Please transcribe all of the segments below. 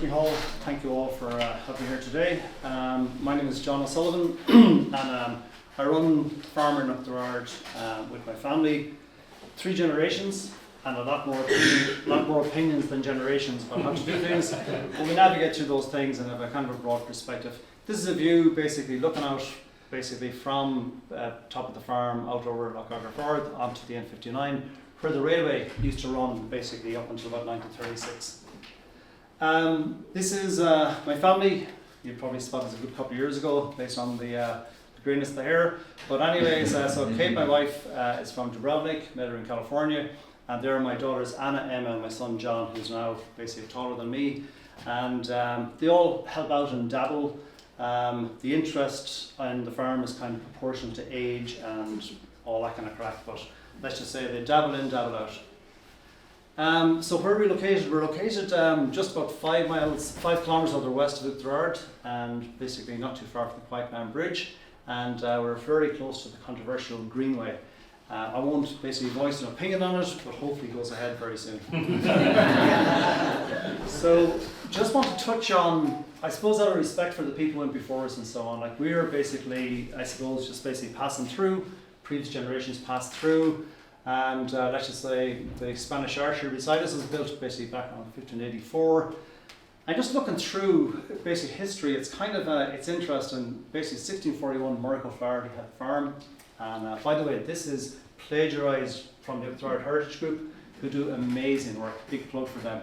Hall. Thank you all for having me here today. My name is John O'Sullivan and I run Farm in Oughterard with my family. 3 generations and a lot more opinions than generations about how to do things. But we navigate through those things and have a kind of a broad perspective. This is a view basically looking out from top of the farm out over Oughterard Farm onto the N59, where the railway used to run basically up until about 1936. This is my family. You probably spotted us a good couple of years ago based on the greenness of the hair. But anyways, so Kate, my wife, is from Dubrovnik, met her in California. And there are my daughters Anna, Emma, and my son John, who's now basically taller than me. And they all help out and dabble. The interest in the farm is kind of proportional to age and all that kind of crack. But let's just say they dabble in, dabble out. So where are we located? We're located just about 5 kilometres out the west of Oughterard, and basically not too far from the Quiet Man Bridge. And we're very close to the controversial Greenway. I won't basically voice an opinion on it, but hopefully it goes ahead very soon. So just want to touch on, I suppose, out of respect for the people who went before us and so on. Like, we're basically, I suppose, just basically passing through. Previous generations passed through. And let's just say the Spanish Arch here beside us was built basically back in 1584. And just looking through basic history, it's kind of it's interesting. Basically, 1641, Miracle Flaherty had a farm. And by the way, this is plagiarised from the Oughterard Heritage Group, who do amazing work. Big plug for them.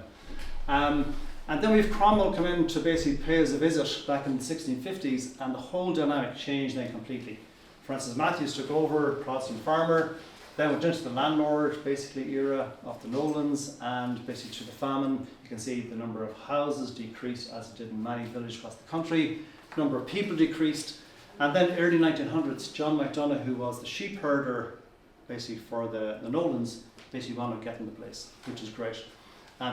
And then we've Cromwell come in to basically pay us a visit back in the 1650s, and the whole dynamic changed then completely. Francis Matthews took over, Protestant farmer. Then went into the landlord basically era of the Nolans, and basically through the famine, you can see the number of houses decreased as it did in many villages across the country. The number of people decreased, and then early 1900s, John McDonough, who was the sheep herder basically for the Nolans, basically wound up getting the place, which is great.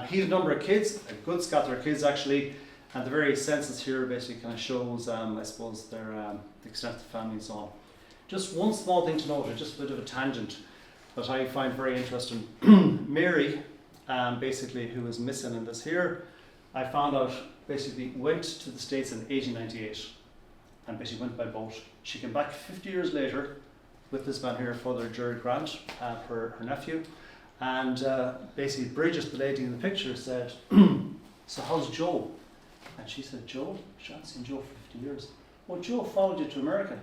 He had a number of kids, a good scatter of kids actually, and the very census here basically kind of shows, I suppose, their the extent of the family and so on. Just one small thing to note, just a bit of a tangent that I find very interesting. Mary, basically, who was missing in this here, I found out basically went to the States in 1898 and basically went by boat. She came back 50 years later with this man here, Father Jerry Grant, her nephew, and basically Bridget, the lady in the picture, said, "So how's Joe?" And she said, "Joe? She hadn't seen Joe for 50 years. Well, Joe followed you to America."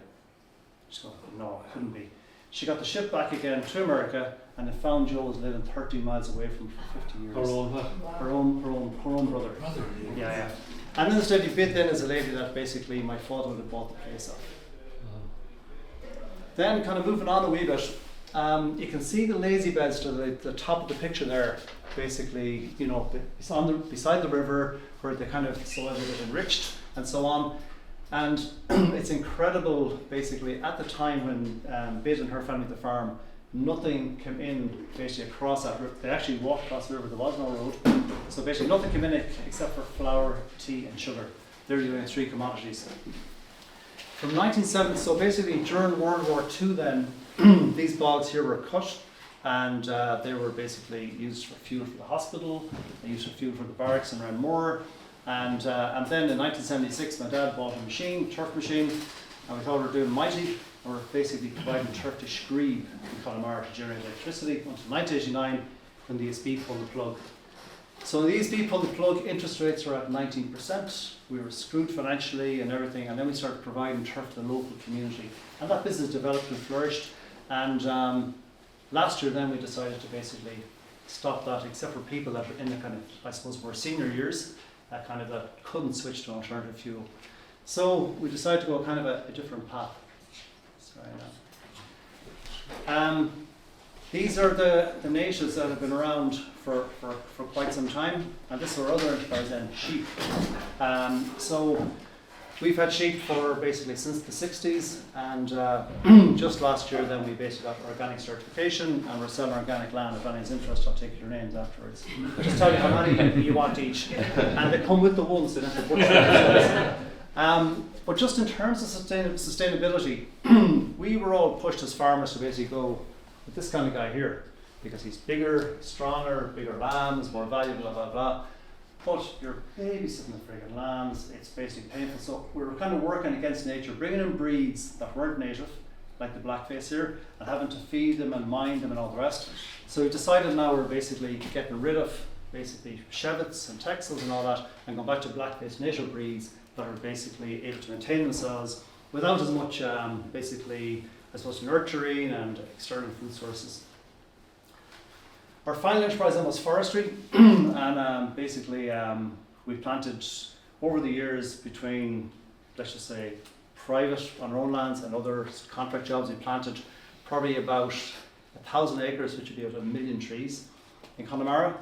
She said, "No, it couldn't be." She got the ship back again to America, and they found Joe was living 13 miles away from for 50 years. Her own what? Her own brother. Yeah. And then the steady bit then is a lady that basically my father would have bought the place off. Then kind of moving on a wee bit, you can see the lazy beds to the top of the picture there. Basically, you know, it's beside the river where the kind of soil is enriched and so on. And it's incredible, basically, at the time when Bid and her family at the farm, nothing came in basically across that river. They actually walked across the river, there was no road. So basically nothing came in except for flour, tea and sugar. They're the only 3 commodities. From 1970, so basically during World War II then, these bogs here were cut, and they were basically used for fuel for the hospital, they used for fuel for the barracks in Renmore. And then in 1976, my dad bought a machine, turf machine, and we thought we were doing mighty. We were basically providing turf to Screeb in Connemara to generate electricity until 1989 when the ESB pulled the plug. So the ESB pulled the plug, interest rates were at 19%, we were screwed financially and everything, and then we started providing turf to the local community. And that business developed and flourished, and last year then we decided to basically stop that, except for people that were in the kind of, I suppose, more senior years, that couldn't switch to alternative fuel. So we decided to go kind of a different path. These are the natives that have been around for quite some time, and this is our other enterprise then, sheep. So we've had sheep for basically since the 60s, and just last year then we basically got organic certification, and we're selling organic land. If anyone's interested, I'll take your names afterwards. I'll just tell you how many you want each, and they come with the ones, they don't have to butcher. But just in terms of sustainability, we were all pushed as farmers to basically go with this kind of guy here, because he's bigger, stronger, bigger lambs, more valuable, blah, blah, blah. but you're babysitting the friggin' lambs, it's basically painful. So we were kind of working against nature, bringing in breeds that weren't native, like the blackface here, and having to feed them and mind them and all the rest. So we decided now we're basically getting rid of basically Chevets and Texels and all that, and going back to blackface native breeds that are basically able to maintain themselves without as much basically, I suppose, nurturing and external food sources. Our final enterprise then was forestry, and basically we planted over the years between, let's just say, private on our own lands and other contract jobs, we planted probably about 1,000 acres, which would be about 1 million trees in Connemara.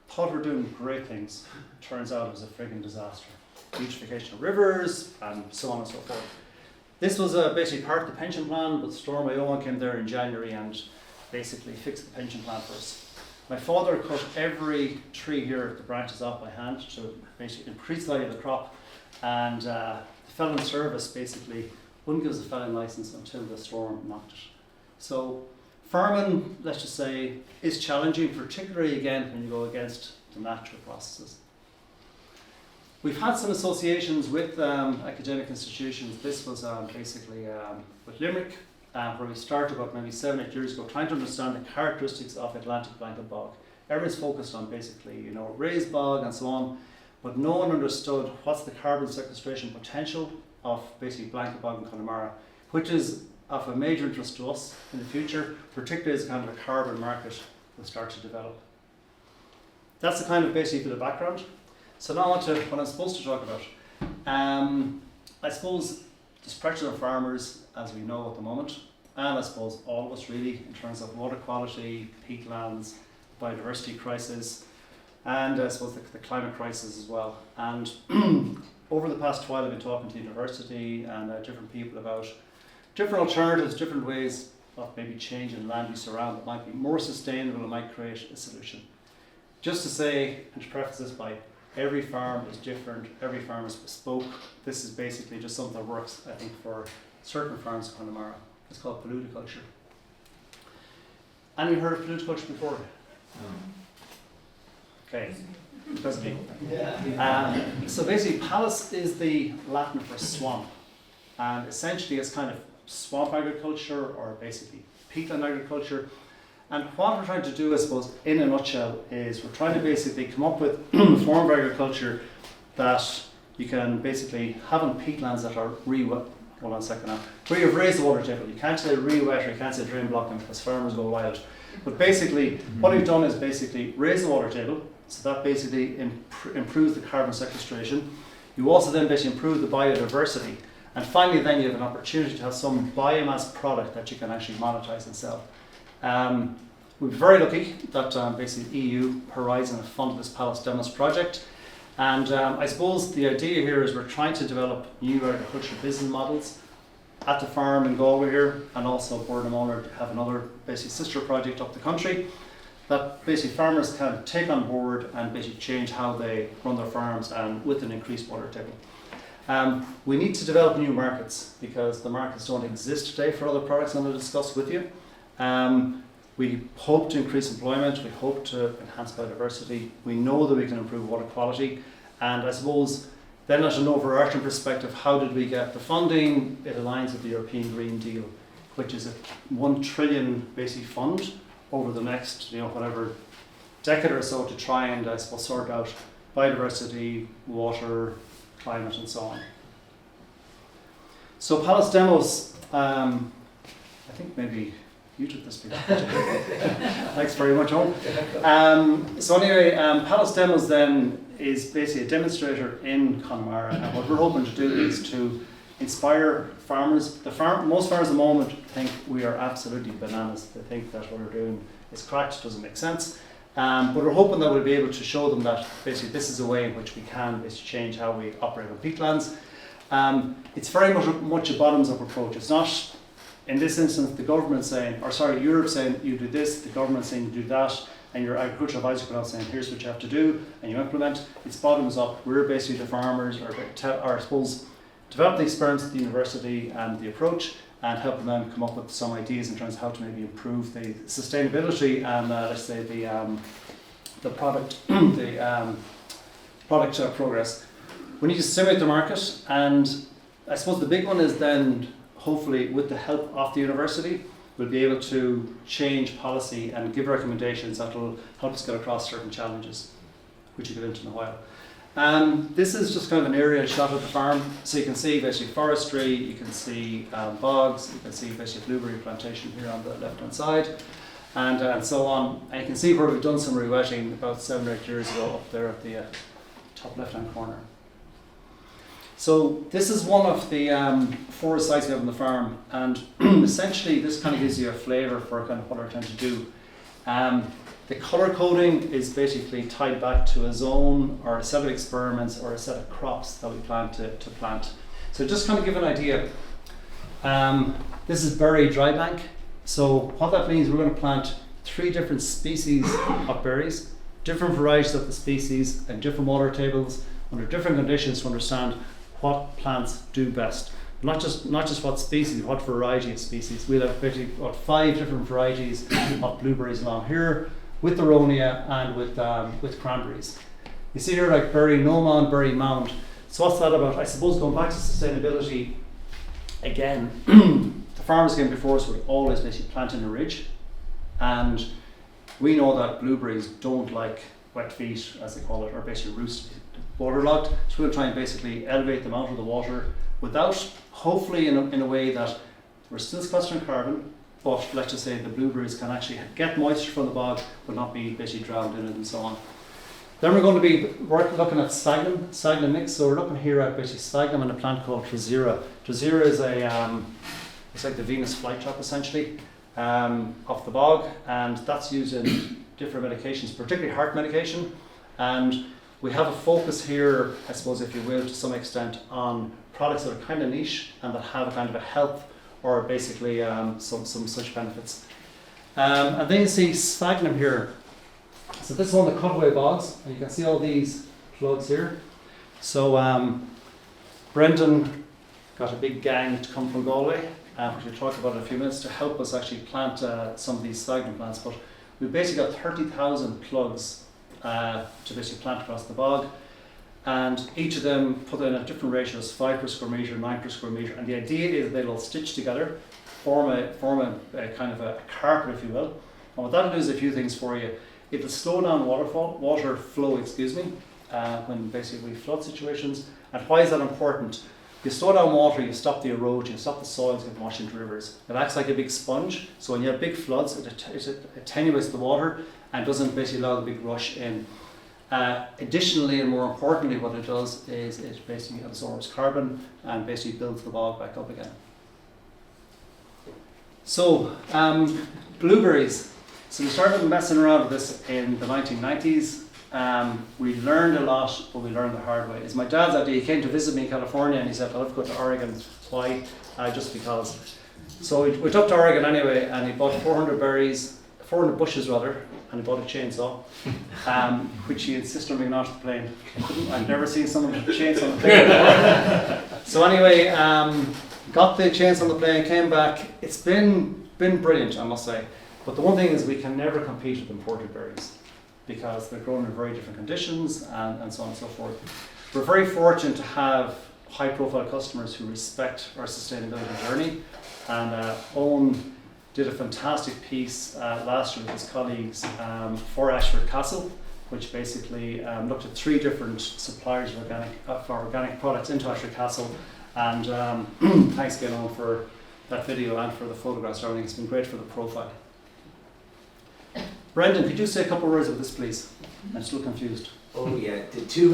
Thought we were doing great things. Turns out it was a frigging disaster. Eutrophication of rivers and so on and so forth. This was basically part of the pension plan, but Storm Iowa came there in January and basically fixed the pension plan for us. My father cut every tree here, the branches off by hand, to basically increase the value of the crop, and the felon service basically wouldn't give us a felon license until the storm knocked it. So farming, let's just say, is challenging, particularly again when you go against the natural processes. We've had some associations with academic institutions. This was basically with Limerick, where we started about maybe 7-8 years ago, trying to understand the characteristics of Atlantic blanket bog. Everyone's focused on basically, raised bog and so on, but no one understood what's the carbon sequestration potential of basically blanket bog in Connemara, which is of a major interest to us in the future, particularly as kind of a carbon market will start to develop. That's the kind of basically the background. So now on to what I'm supposed to talk about. I suppose there's pressure on farmers, as we know at the moment, and I suppose all of us really, in terms of water quality, peatlands, biodiversity crisis, and I suppose the climate crisis as well. And over the past while I've been talking to university and different people about different alternatives, different ways of maybe changing land use around that might be more sustainable and might create a solution. Just to say, and to preface this by, every farm is different, every farm is bespoke. This is basically just something that works, I think, for certain farms in Connemara. It's called polludiculture. Anyone heard of polludiculture before? Okay, because of me. So basically, palus is the Latin for swamp, and essentially it's kind of swamp agriculture or basically peatland agriculture. And what we're trying to do, I suppose, in a nutshell, is we're trying to basically come up with a form of agriculture that you can basically have on peatlands that are hold on a second now, where you've raised the water table. You can't say re-wet or you can't say drain blocking because farmers go wild. But basically, what we've done is basically raise the water table, so that basically improves the carbon sequestration. You also then basically improve the biodiversity. And finally then you have an opportunity to have some biomass product that you can actually monetize and sell. We're very lucky that basically EU Horizon have funded this Palus Demos project, and I suppose the idea here is we're trying to develop new agricultural business models at the farm in Galway here, and also Connemara have another basically sister project up the country that basically farmers can take on board and basically change how they run their farms and with an increased water table. We need to develop new markets because the markets don't exist today for other products I'm going to discuss with you. We hope to increase employment, we hope to enhance biodiversity, we know that we can improve water quality, and I suppose then at an overarching perspective, how did we get the funding? It aligns with the European Green Deal, which is a 1 trillion basically fund over the next whatever decade or so to try and I suppose sort out biodiversity, water, climate and so on. So Palus Demos, I think maybe you took this bit. Thanks very much, Owen. So anyway, Palus Demos then is basically a demonstrator in Connemara, and what we're hoping to do is to inspire farmers. Most farmers at the moment think we are absolutely bananas. They think that what we're doing is cracked, doesn't make sense. But we're hoping that we'll be able to show them that basically this is a way in which we can basically change how we operate on peatlands. It's very much a bottoms-up approach. It's not, in this instance, the government saying, or sorry, Europe saying you do this, the government saying you do that, and your agricultural advisor comes out saying here's what you have to do, and you implement. It's bottoms up. We're basically the farmers, or I suppose, develop the experience at the university and the approach, and helping them come up with some ideas in terms of how to maybe improve the sustainability and let's say the product, the product progress. We need to stimulate the market, and I suppose the big one is then, hopefully with the help of the university, we'll be able to change policy and give recommendations that will help us get across certain challenges, which we'll get into in a while. This is just kind of an aerial shot of the farm. So you can see basically forestry, you can see bogs, you can see basically blueberry plantation here on the left hand side, and so on. And you can see where we've done some rewetting about 7 or 8 years ago up there at the top left hand corner. So this is one of the 4 sites we have on the farm, and essentially this kind of gives you a flavour for kind of what we're trying to do. The colour coding is basically tied back to a zone or a set of experiments or a set of crops that we plan to plant. So just kind of give an idea, this is berry dry bank. So what that means, we're going to plant 3 different species of berries, different varieties of the species and different water tables under different conditions to understand what plants do best. Not just what species, what variety of species. We'll have basically 5 different varieties of blueberries along here, with Aronia and with cranberries. You see here like berry gnomon, berry mound. So what's that about? I suppose going back to sustainability, again, the farmers came before us would always basically plant in a ridge, and we know that blueberries don't like wet feet, as they call it, or basically roots waterlogged. So we'll try and basically elevate them out of the water without, hopefully in a way that we're still sequestering carbon, but let's just say the blueberries can actually get moisture from the bog, but not be basically drowned in it and so on. Then we're going to be looking at sphagnum mix. So we're looking here at basically sphagnum and a plant called Derreighter. Derreighter is it's like the Venus flytrap essentially of the bog, and that's used in different medications, particularly heart medication. And we have a focus here, I suppose, if you will, to some extent, on products that are kind of niche and that have a kind of a health or basically some such benefits. And then you see sphagnum here. So this is one of the cutaway bogs, and you can see all these plugs here. So Brendan got a big gang to come from Galway, which we'll talk about in a few minutes, to help us actually plant some of these sphagnum plants. But we've basically got 30,000 plugs to basically plant across the bog, and each of them put in at different ratios, 5 per square metre, 9 per square metre, and the idea is they'll all stitch together, form a kind of a carpet, if you will. And what that'll do is a few things for you. It'll slow down water flow, when basically flood situations. And why is that important? You slow down water, you stop the erosion, you stop the soils getting washed into rivers. It acts like a big sponge, so when you have big floods, it attenuates the water and doesn't basically allow the big rush in. Additionally, and more importantly, what it does is it basically absorbs carbon and basically builds the bog back up again. So, blueberries. So we started messing around with this in the 1990s. We learned a lot, but we learned the hard way. It's my dad's idea. He came to visit me in California and he said, I'll have to go to Oregon. Why? Just because. So we went up to Oregon anyway, and he bought 400 bushes rather, and he bought a chainsaw, which he insisted on bringing onto the plane. I've never seen someone with a chainsaw on the plane before. So anyway, got the chainsaw on the plane, came back. It's been brilliant, I must say. But the one thing is we can never compete with imported berries, because they're grown in very different conditions and so on and so forth. We're very fortunate to have high profile customers who respect our sustainability journey, and Owen did a fantastic piece last year with his colleagues for Ashford Castle, which basically looked at 3 different suppliers of organic products into Ashford Castle, and thanks again Owen for that video and for the photographs. Everything. It's been great for the profile. Brendan, could you say a couple of words about this, please? I'm still confused. Oh yeah, the two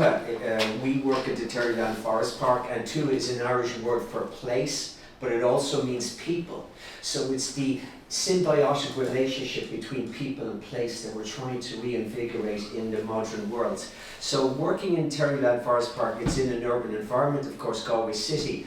we work at the Derreighter Forest Park, and two is an Irish word for place, but it also means people. So it's the symbiotic relationship between people and place that we're trying to reinvigorate in the modern world. So working in Derreighter Forest Park, it's in an urban environment, of course, Galway City.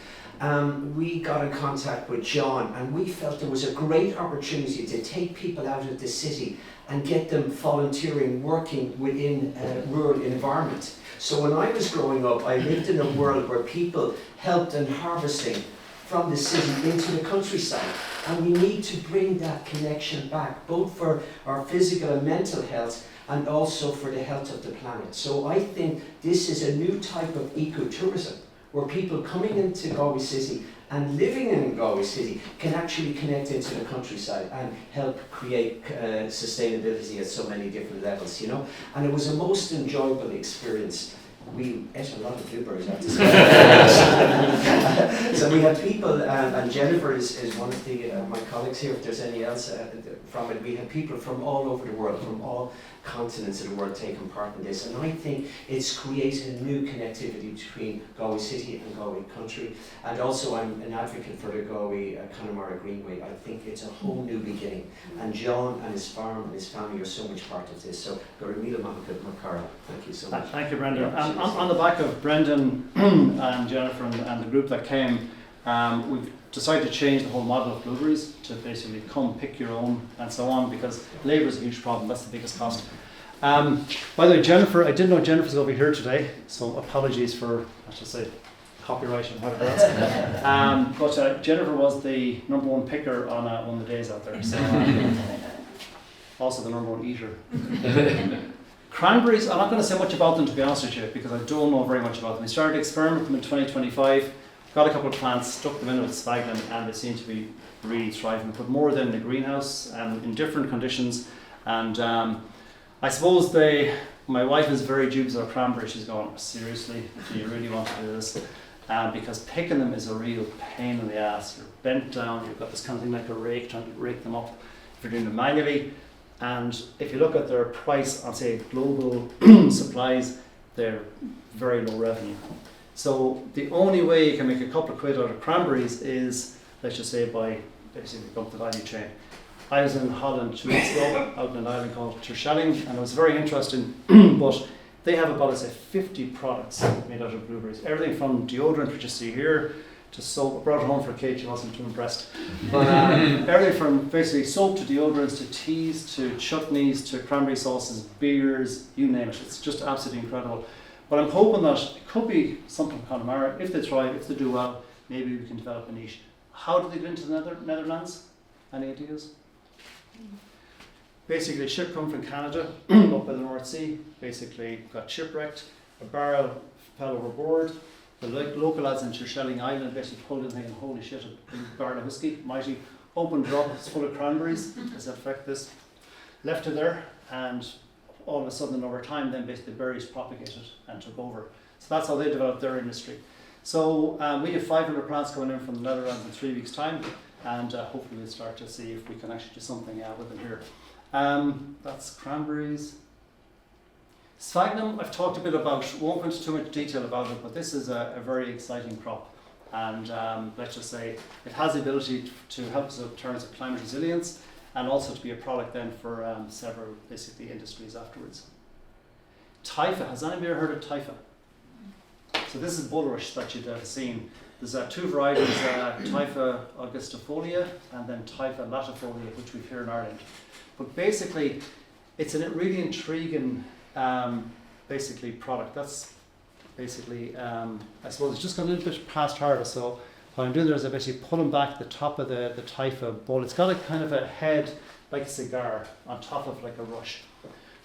We got in contact with John, and we felt there was a great opportunity to take people out of the city and get them volunteering, working within a rural environment. So when I was growing up, I lived in a world where people helped in harvesting from the city into the countryside. And we need to bring that connection back, both for our physical and mental health, and also for the health of the planet. So I think this is a new type of ecotourism, where people coming into Galway City and living in Galway City can actually connect into the countryside and help create sustainability at so many different levels, you know. And it was a most enjoyable experience. We ate a lot of blueberries, I have to say. So we had people, and Jennifer is one of the my colleagues here, if there's any else from it. We had people from all over the world, from all continents of the world taking part in this. And I think it's created a new connectivity between Galway City and Galway Country. And also I'm an advocate for the Galway Connemara Greenway. I think it's a whole new beginning. And John and his farm and his family are so much part of this. So Corrib Beo, thank you so much. Thank you, Brendan. On the back of Brendan and Jennifer and the group that came, we've decided to change the whole model of blueberries to basically come pick your own and so on, because labour is a huge problem. That's the biggest cost. By the way, Jennifer, I didn't know Jennifer's over here today, so apologies for, I should say, copyright and whatever else. But Jennifer was the #1 picker on one of the days out there, so also the #1 eater. Cranberries, I'm not going to say much about them, to be honest with you, because I don't know very much about them. We started to experiment with them in 2025, got a couple of plants, stuck them in with sphagnum, and they seem to be really thriving. We put more of them in the greenhouse in different conditions, and I suppose my wife is very dubious about cranberries. She's going, seriously, do you really want to do this? Because picking them is a real pain in the ass. You're bent down, you've got this kind of thing like a rake, trying to rake them up if you're doing them manually. And if you look at their price on, say, global supplies, they're very low revenue. So the only way you can make a couple of quid out of cranberries is, let's just say, by basically up the value chain. I was in Holland 2 weeks ago, out in an island called Terschelling, and it was very interesting, but they have about, let's say, 50 products made out of blueberries. Everything from deodorant, which you see here, to soap. I brought it home for Kate, she wasn't too impressed. But everything from basically soap to deodorants to teas to chutneys to cranberry sauces, beers, you name it. It's just absolutely incredible. But I'm hoping that it could be something from Connemara. If they thrive, if they do well, maybe we can develop a niche. How do they get into the Netherlands? Any ideas? Basically, a ship come from Canada up by the North Sea. Basically, got shipwrecked. A barrel fell overboard. The local lads in Terschelling Island basically pulled in thinking, holy shit, a big barrel of whiskey, mighty, opened it up, it's full of cranberries. Does that affect this? Left it there, and all of a sudden, over time, then basically the berries propagated and took over. So that's how they developed their industry. So we have 500 plants coming in from the Netherlands in 3 weeks' time, and hopefully we'll start to see if we can actually do something with them here. That's cranberries. Sphagnum, I've talked a bit about, won't go into too much detail about it, but this is a very exciting crop. And let's just say it has the ability to help us in terms of climate resilience, and also to be a product then for several basically industries afterwards. Typha, has anybody ever heard of Typha? So this is bulrush that you'd have seen. There's 2 varieties, Typha augustifolia and then Typha latifolia, which we've here in Ireland. But basically, it's a really intriguing basically product. That's basically, I suppose it's just got a little bit past harvest. So what I'm doing there is I'm basically pulling back the top of the Typha bowl. It's got a kind of a head like a cigar on top of like a rush.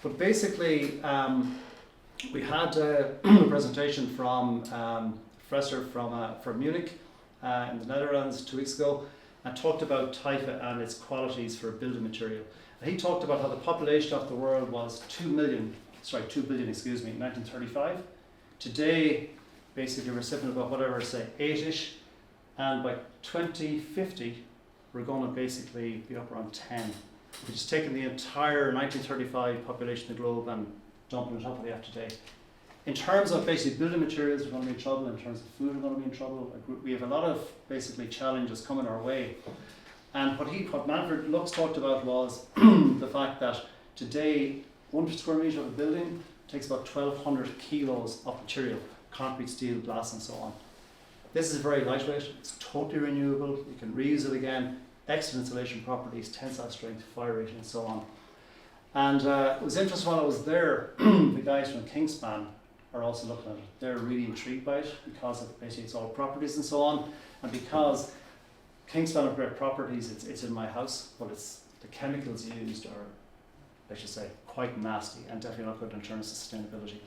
But basically, we had a presentation from a professor from Munich in the Netherlands 2 weeks ago, and talked about Typha and its qualities for building material. And he talked about how the population of the world was 2 billion, in 1935. Today, basically, we're sitting about whatever, say 8-ish, and by 2050, we're going to basically be up around 10. We're just taking the entire 1935 population of the globe and dumping it up what we have today. In terms of basically building materials, we're going to be in trouble. In terms of food, we're going to be in trouble. We have a lot of basically challenges coming our way. And what Manfred Lux talked about was the fact that today, 1 square metre of a building takes about 1,200 kilos of material, concrete, steel, glass, and so on. This is very lightweight. It's totally renewable. You can reuse it again. Excellent insulation properties, tensile strength, fire rating, and so on. And it was interesting while I was there, the guys from Kingspan are also looking at it. They're really intrigued by it because of basically its all properties and so on, and because Kingspan of Great Properties, it's in my house, but it's the chemicals used are, let's just say, quite nasty and definitely not good in terms of sustainability.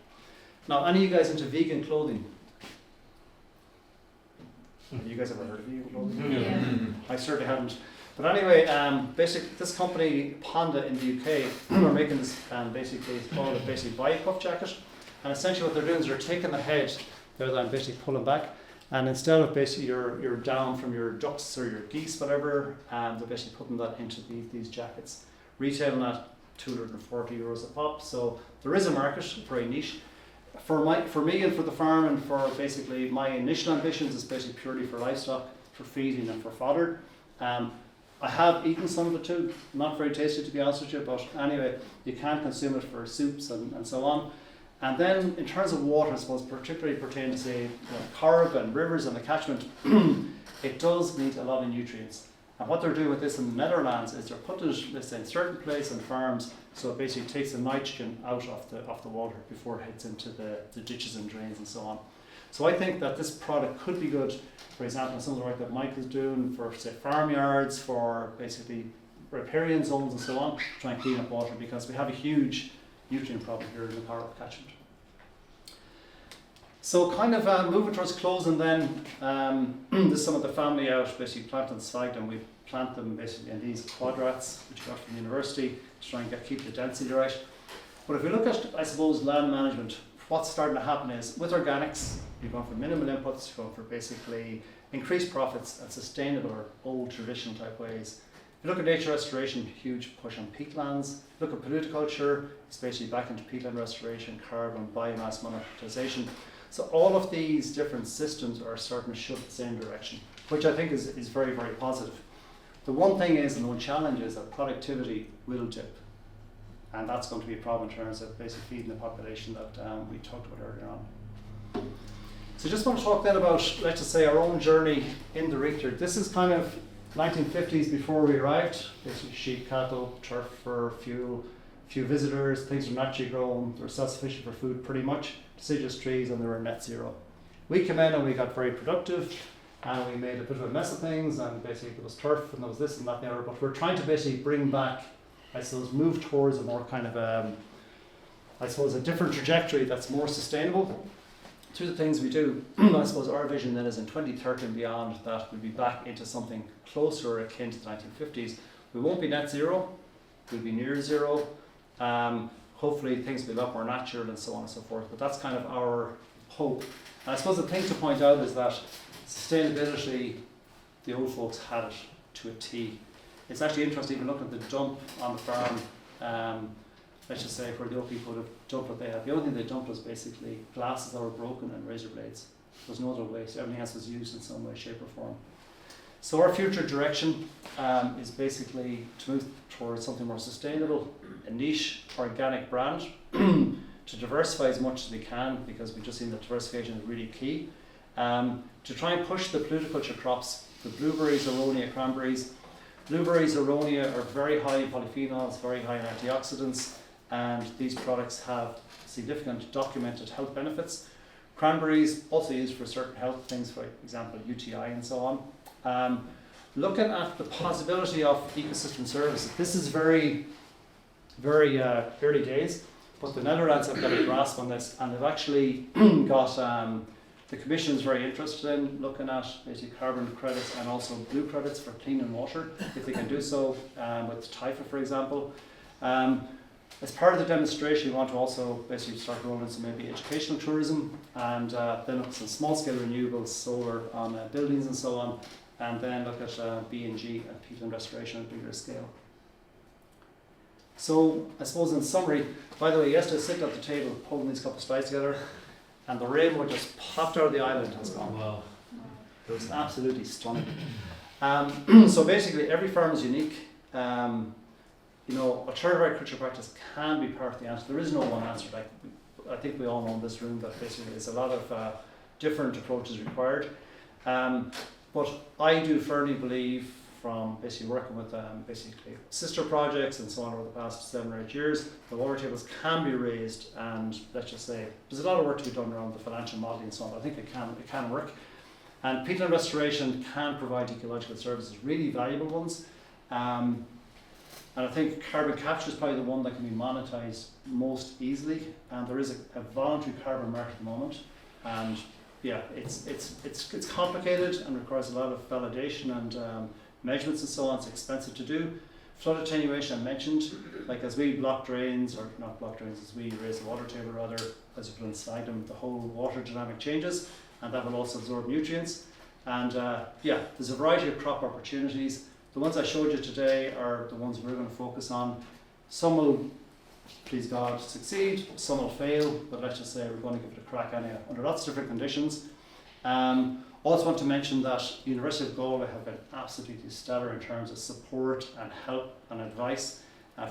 Now, any of you guys into vegan clothing? Have you guys ever heard of vegan clothing? Yeah. I certainly hadn't. But anyway, this company, Panda in the UK, are making this, basically, it's called a BioPuff jacket. And essentially what they're doing is they're taking the head, there that I'm basically pulling back, and instead of basically your down from your ducks or your geese, whatever, they're basically putting that into these jackets. Retailing at €240 a pop, so there is a market, very niche. For me and for the farm and for basically my initial ambitions is basically purely for livestock, for feeding and for fodder. I have eaten some of it too, not very tasty to be honest with you, but anyway, you can consume it for soups and so on. And then in terms of water, I suppose, particularly pertaining to say Corrib and rivers and the catchment, it does need a lot of nutrients. And what they're doing with this in the Netherlands is they're putting it, let's say, in certain places and farms, so it basically takes the nitrogen out of the water before it hits into the ditches and drains and so on. So I think that this product could be good, for example, some of the work that Michael's doing for, say, farmyards, for basically riparian zones and so on, to try and clean up water, because we have a huge nutrient problem here in the Corrib catchment. So kind of moving towards closing then, this is some of the family out basically planting sphagnum. We plant them basically in these quadrats, which we got from the university, to try and keep the density right. But if we look at, I suppose, land management, what's starting to happen is, with organics, you're going for minimal inputs, you're going for basically increased profits and sustainable or old traditional type ways. If you look at nature restoration, huge push on peatlands. Look at polluticulture, it's basically back into peatland restoration, carbon, biomass monetization. So all of these different systems are starting to shift the same direction, which I think is very, very positive. The one thing is, and the one challenge is that productivity will dip. And that's going to be a problem in terms of basically feeding the population that we talked about earlier on. So just want to talk then about, let's just say, our own journey in Derreighter. This is kind of 1950s before we arrived. Basically sheep, cattle, turf for fuel, few visitors, things were naturally grown, they were self-sufficient for food pretty much, deciduous trees, and they were net zero. We came in and we got very productive, and we made a bit of a mess of things, and basically there was turf and there was this and that and the other, but we're trying to basically bring back, I suppose, move towards a more kind of, I suppose, a different trajectory that's more sustainable. Through the things we do, I suppose our vision then is in 2030 and beyond that we'll be back into something closer akin to the 1950s. We won't be net zero, we'll be near zero. Hopefully things will be a lot more natural and so on and so forth, but that's kind of our hope. And I suppose the thing to point out is that sustainability, the old folks had it to a T. It's actually interesting, even looking at the dump on the farm, let's just say where the old people would have dumped what they had. The only thing they dumped was basically glasses that were broken and razor blades. There was no other waste. Everything else was used in some way, shape or form. So our future direction is basically to move towards something more sustainable, a niche organic brand, to diversify as much as we can, because we've just seen that diversification is really key, to try and push the polluticulture crops, the blueberries, aronia, cranberries. Blueberries, aronia are very high in polyphenols, very high in antioxidants, and these products have significant documented health benefits. Cranberries also used for certain health things, for example UTI and so on. Looking at the possibility of ecosystem services, this is very, very early days, but the Netherlands have got a grasp on this, and they've actually got, the Commission is very interested in looking at basically carbon credits and also blue credits for clean water, if they can do so, with TIFA for example. As part of the demonstration, we want to also basically start rolling some maybe educational tourism, and then look at some small-scale renewables, solar on buildings and so on, and then look at B&G and peatland restoration on a bigger scale. So I suppose in summary, by the way, yesterday sitting at the table pulling these couple of slides together, and the rainbow just popped out of the island and has gone. Wow. It was absolutely stunning. So basically every farm is unique. You know, alternative agriculture practice can be part of the answer. There is no one answer. Like, I think we all know in this room that basically there's a lot of different approaches required. But I do firmly believe, from basically working with basically sister projects and so on over the past 7 or 8 years, the water tables can be raised, and let's just say there's a lot of work to be done around the financial modelling and so on. But I think it can work. And peatland restoration can provide ecological services, really valuable ones. And I think carbon capture is probably the one that can be monetised most easily. And there is a voluntary carbon market at the moment. And yeah, it's complicated and requires a lot of validation and measurements and so on. It's expensive to do. Flood attenuation I mentioned, like as we block drains, or not block drains, as we raise the water table rather, as we put inside them, the whole water dynamic changes, and that will also absorb nutrients. And yeah, there's a variety of crop opportunities. The ones I showed you today are the ones we're going to focus on. Some will, please God, succeed, some will fail, but let's just say we're going to give it a crack anyway, under lots of different conditions. Also want to mention that the University of Galway have been absolutely stellar in terms of support and help and advice.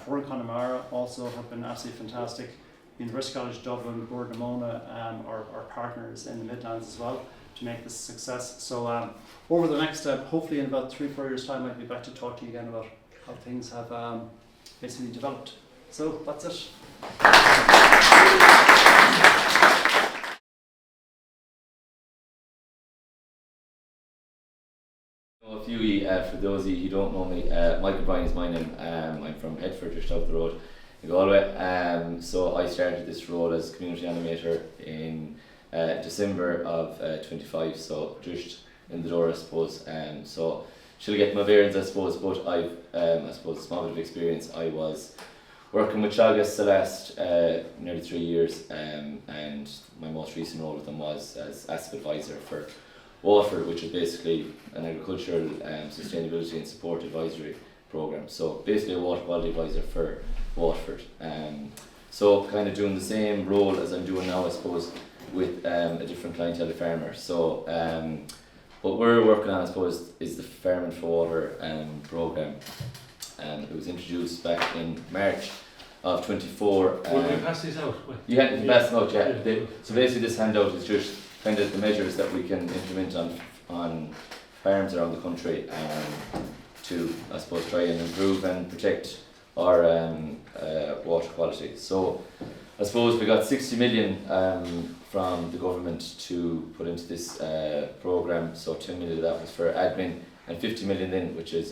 For Connemara also have been absolutely fantastic. University College Dublin, Corrib are partners in the Midlands as well to make this a success. So over the next, hopefully in about 3-4 years time, I'll be back to talk to you again about how things have basically developed. So that's it. A few, for those of you who don't know me, Michael Bryan is my name. I'm from Edford, just up the road in Galway. So I started this role as community animator in December of 25, so just in the door I suppose. So she'll get my bearings I suppose, but I've I suppose a small bit of experience. I was working with Teagasc the last nearly 3 years, and my most recent role with them was as asset advisor for Oughterard, which is basically an agricultural sustainability and support advisory program. So basically a water quality advisor for Oughterard. So kind of doing the same role as I'm doing now, I suppose, with a different clientele farmer. So what we're working on, I suppose, is the Farming for Water program. It was introduced back in March of 24. Will we pass these out? You had to pass them out, yeah. So basically this handout is just kind of the measures that we can implement on farms around the country to, I suppose, try and improve and protect our water quality. So I suppose we got 60 million from the government to put into this programme. So 10 million of that was for admin and 50 million then, which is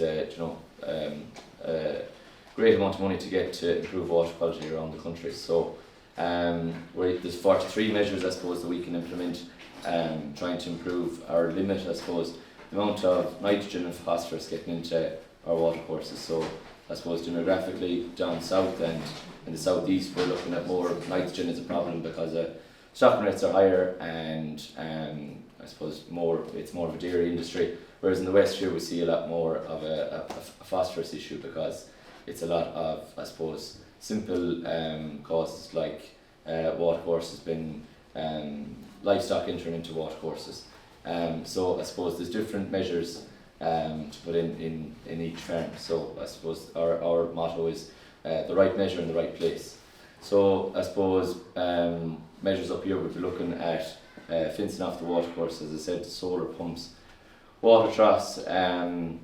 great amount of money to get to improve water quality around the country. So there's 43 measures, I suppose, that we can implement, trying to improve our limit, I suppose, the amount of nitrogen and phosphorus getting into our water courses. So I suppose demographically down south and in the southeast we're looking at more nitrogen as a problem because stocking rates are higher, and I suppose it's more of a dairy industry, whereas in the west here we see a lot more of a phosphorus issue because it's a lot of, I suppose, simple causes like water courses being livestock entering into water courses. So I suppose there's different measures to put in each farm. So I suppose our motto is the right measure in the right place. So I suppose measures up here we'll be looking at fencing off the water course, as I said, solar pumps, water troughs, and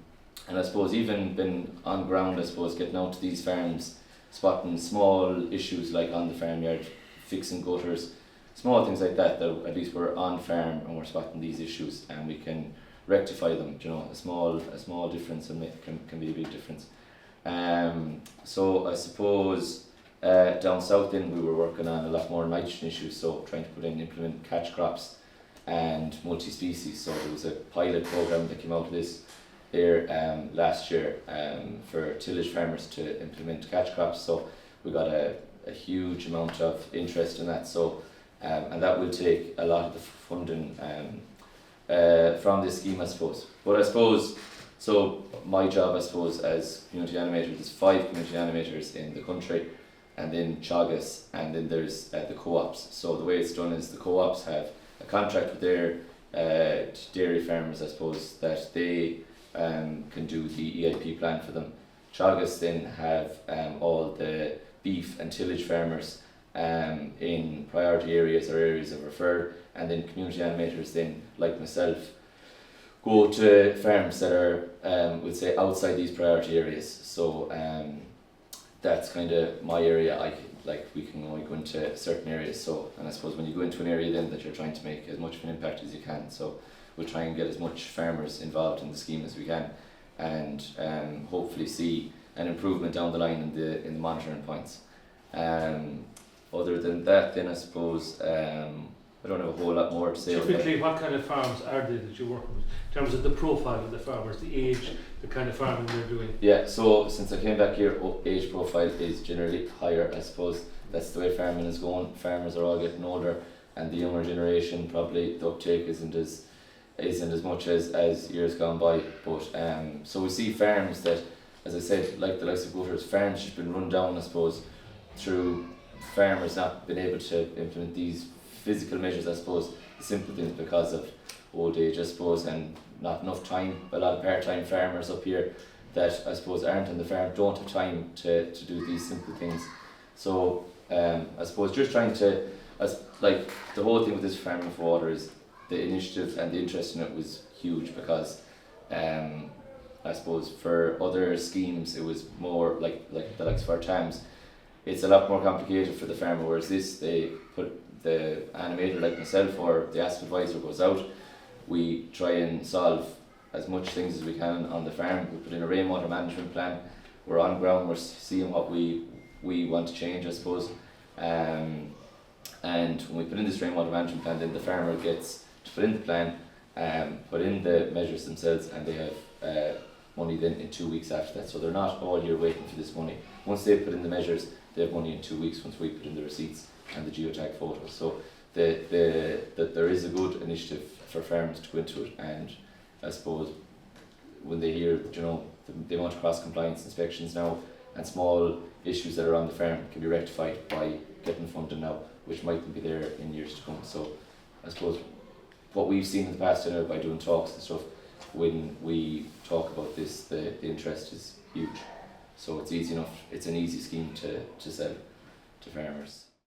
I suppose even been on ground, I suppose, getting out to these farms, spotting small issues like on the farmyard, fixing gutters, small things like that at least we're on farm and we're spotting these issues and we can rectify them. You know, a small difference can be a big difference. So I suppose down south then we were working on a lot more nitrogen issues, so trying to implement catch crops and multi-species. So there was a pilot program that came out of this there last year for tillage farmers to implement catch crops. So we got a huge amount of interest in that. So and that will take a lot of the funding from this scheme, I suppose. But I suppose, so my job, I suppose, as community animator, there's 5 community animators in the country, and then Teagasc, and then there's the co-ops. So the way it's done is the co-ops have a contract with their dairy farmers, I suppose, that they can do the EIP plan for them. Teagasc then have all the beef and tillage farmers in priority areas or areas of refer, and then community animators then, like myself, go to farms that are, we'll say, outside these priority areas. So that's kind of my area. We can only go into certain areas. So, and I suppose when you go into an area then that you're trying to make as much of an impact as you can. So we'll try and get as much farmers involved in the scheme as we can, and hopefully see an improvement down the line in the monitoring points. Other than that, then I suppose I don't have a whole lot more to say. Typically, what kind of farms are they that you work with? In terms of the profile of the farmers, the age, the kind of farming they're doing? Yeah, so since I came back here, age profile is generally higher. I suppose that's the way farming is going. Farmers are all getting older, and the younger generation, probably the uptake isn't as much as years gone by. But so we see farms that, as I said, like the likes of Oughterard, farms just been run down, I suppose, through farmers not being able to implement these physical measures, I suppose, the simple things because of old age, I suppose, and not enough time. A lot of part-time farmers up here that I suppose aren't on the farm don't have time to do these simple things. So I suppose just trying to, like the whole thing with this Farming for Water is the initiative and the interest in it was huge, because I suppose for other schemes it was more like the likes of our TAMs, it's a lot more complicated for the farmer, whereas this, they put the animator like myself or the asset advisor goes out, we try and solve as much things as we can on the farm. We put in a rainwater management plan, we're on ground, we're seeing what we want to change, I suppose, and when we put in this rainwater management plan, then the farmer gets to put in the plan, put in the measures themselves, and they have money then in 2 weeks after that. So they're not all year waiting for this money. Once they put in the measures, they have money in 2 weeks once we put in the receipts and the geotag photos. So that there is a good initiative for farmers to go into it, and I suppose when they hear, you know, the amount of cross-compliance inspections now and small issues that are on the farm can be rectified by getting funding now, which mightn't be there in years to come. So I suppose what we've seen in the past, you know, by doing talks and stuff, when we talk about this, the interest is huge. So it's easy enough, it's an easy scheme to sell to farmers.